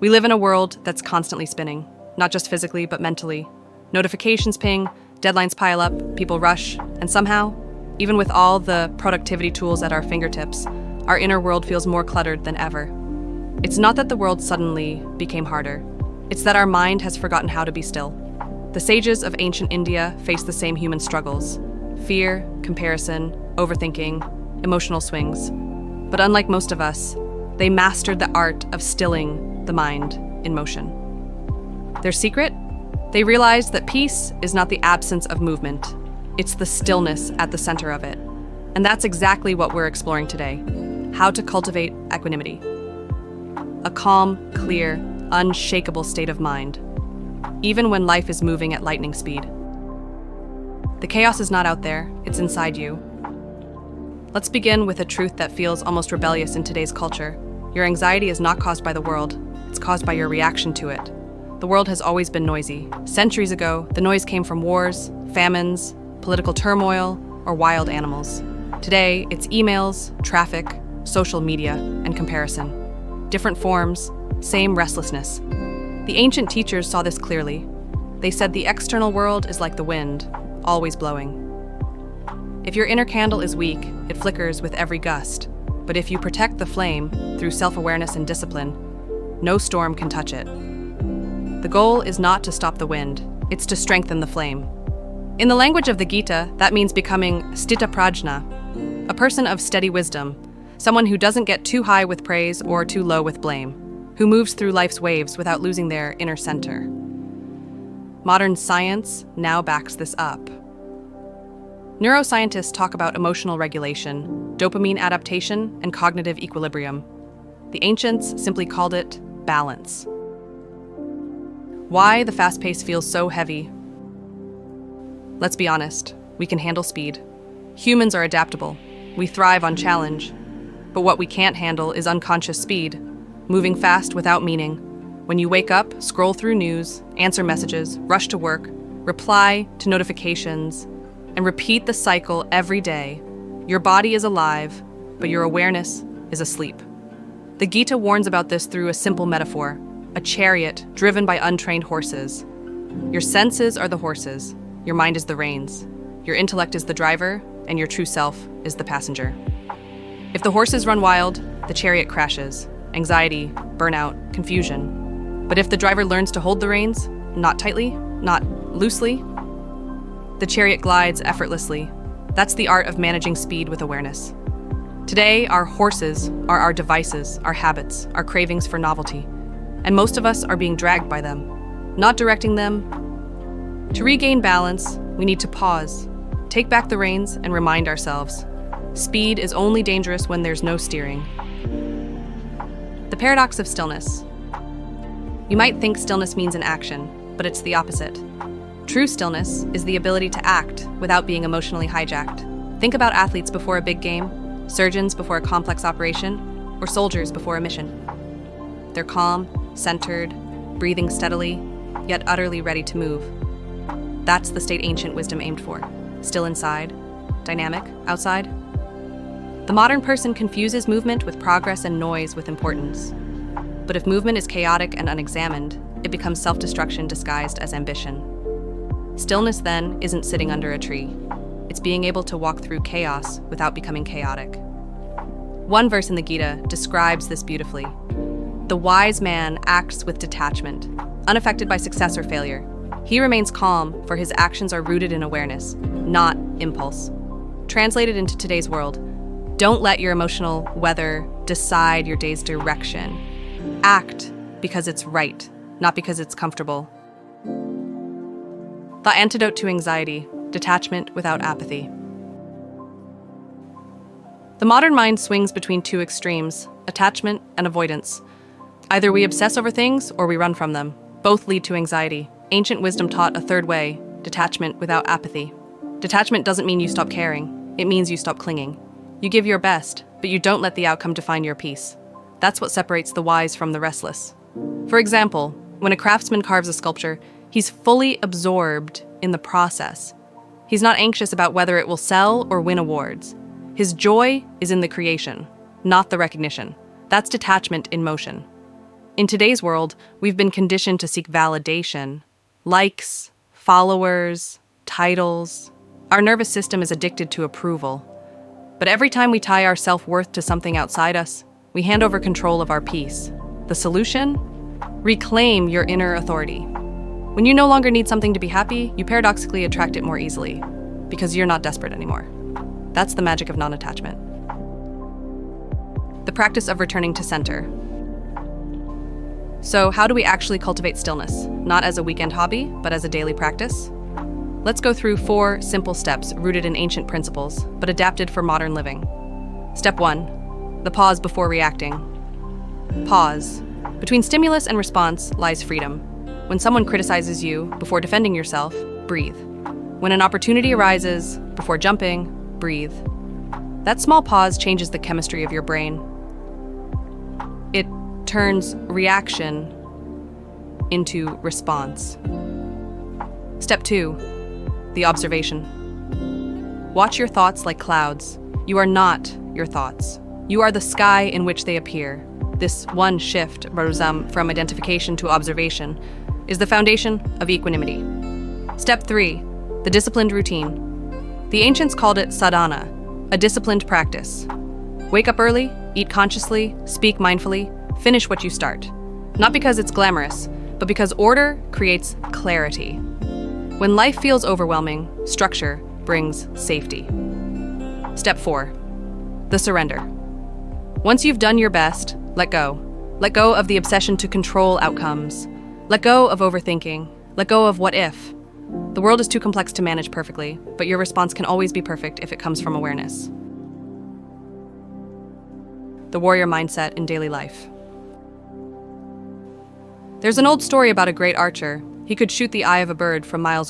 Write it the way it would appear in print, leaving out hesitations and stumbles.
We live in a world that's constantly spinning, not just physically, but mentally. Notifications ping, deadlines pile up, people rush, and somehow, even with all the productivity tools at our fingertips, our inner world feels more cluttered than ever. It's not that the world suddenly became harder. It's that our mind has forgotten how to be still. The sages of ancient India faced the same human struggles: fear, comparison, overthinking, emotional swings. But unlike most of us, they mastered the art of stilling the mind in motion. Their secret? They realized that peace is not the absence of movement. It's the stillness at the center of it. And that's exactly what we're exploring today: how to cultivate equanimity. A calm, clear, unshakable state of mind, even when life is moving at lightning speed. The chaos is not out there, it's inside you. Let's begin with a truth that feels almost rebellious in today's culture. Your anxiety is not caused by the world, it's caused by your reaction to it. The world has always been noisy. Centuries ago, the noise came from wars, famines, political turmoil, or wild animals. Today, it's emails, traffic, social media, and comparison. Different forms, same restlessness. The ancient teachers saw this clearly. They said the external world is like the wind, always blowing. If your inner candle is weak, it flickers with every gust. But if you protect the flame through self-awareness and discipline, no storm can touch it. The goal is not to stop the wind, it's to strengthen the flame. In the language of the Gita, that means becoming sthita prajna, a person of steady wisdom, someone who doesn't get too high with praise or too low with blame, who moves through life's waves without losing their inner center. Modern science now backs this up. Neuroscientists talk about emotional regulation, dopamine adaptation, and cognitive equilibrium. The ancients simply called it balance. Why the fast pace feels so heavy? Let's be honest, we can handle speed. Humans are adaptable. We thrive on challenge. But what we can't handle is unconscious speed, moving fast without meaning. When you wake up, scroll through news, answer messages, rush to work, reply to notifications, and repeat the cycle every day, your body is alive, but your awareness is asleep. The Gita warns about this through a simple metaphor: a chariot driven by untrained horses. Your senses are the horses, your mind is the reins, your intellect is the driver, and your true self is the passenger. If the horses run wild, the chariot crashes. Anxiety, burnout, confusion. But if the driver learns to hold the reins, not tightly, not loosely, the chariot glides effortlessly. That's the art of managing speed with awareness. Today, our horses are our devices, our habits, our cravings for novelty. And most of us are being dragged by them, not directing them. To regain balance, we need to pause, take back the reins, and remind ourselves: speed is only dangerous when there's no steering. The paradox of stillness. You might think stillness means an action, but it's the opposite. True stillness is the ability to act without being emotionally hijacked. Think about athletes before a big game, surgeons before a complex operation, or soldiers before a mission. They're calm, centered, breathing steadily, yet utterly ready to move. That's the state ancient wisdom aimed for. Still inside, dynamic outside. The modern person confuses movement with progress and noise with importance. But if movement is chaotic and unexamined, it becomes self-destruction disguised as ambition. Stillness, then, isn't sitting under a tree. It's being able to walk through chaos without becoming chaotic. One verse in the Gita describes this beautifully. The wise man acts with detachment, unaffected by success or failure. He remains calm, for his actions are rooted in awareness, not impulse. Translated into today's world, don't let your emotional weather decide your day's direction. Act because it's right, not because it's comfortable. The antidote to anxiety: detachment without apathy. The modern mind swings between two extremes: attachment and avoidance. Either we obsess over things or we run from them. Both lead to anxiety. Ancient wisdom taught a third way: detachment without apathy. Detachment doesn't mean you stop caring. It means you stop clinging. You give your best, but you don't let the outcome define your peace. That's what separates the wise from the restless. For example, when a craftsman carves a sculpture, he's fully absorbed in the process. He's not anxious about whether it will sell or win awards. His joy is in the creation, not the recognition. That's detachment in motion. In today's world, we've been conditioned to seek validation, likes, followers, titles. Our nervous system is addicted to approval. But every time we tie our self-worth to something outside us, we hand over control of our peace. The solution? Reclaim your inner authority. When you no longer need something to be happy, you paradoxically attract it more easily, because you're not desperate anymore. That's the magic of non-attachment. The practice of returning to center. So, how do we actually cultivate stillness? Not as a weekend hobby, but as a daily practice? Let's go through 4 simple steps rooted in ancient principles, but adapted for modern living. Step 1. The pause before reacting. Pause. Between stimulus and response lies freedom. When someone criticizes you, before defending yourself, breathe. When an opportunity arises, before jumping, breathe. That small pause changes the chemistry of your brain. It turns reaction into response. Step 2. The observation. Watch your thoughts like clouds. You are not your thoughts. You are the sky in which they appear. This one shift, from identification to observation, is the foundation of equanimity. Step 3. The disciplined routine. The ancients called it sadhana, a disciplined practice. Wake up early, eat consciously, speak mindfully, finish what you start. Not because it's glamorous, but because order creates clarity. When life feels overwhelming, structure brings safety. Step 4. The surrender. Once you've done your best, let go. Let go of the obsession to control outcomes. Let go of overthinking. Let go of what if. The world is too complex to manage perfectly, but your response can always be perfect if it comes from awareness. The warrior mindset in daily life. There's an old story about a great archer. He could shoot the eye of a bird from miles away.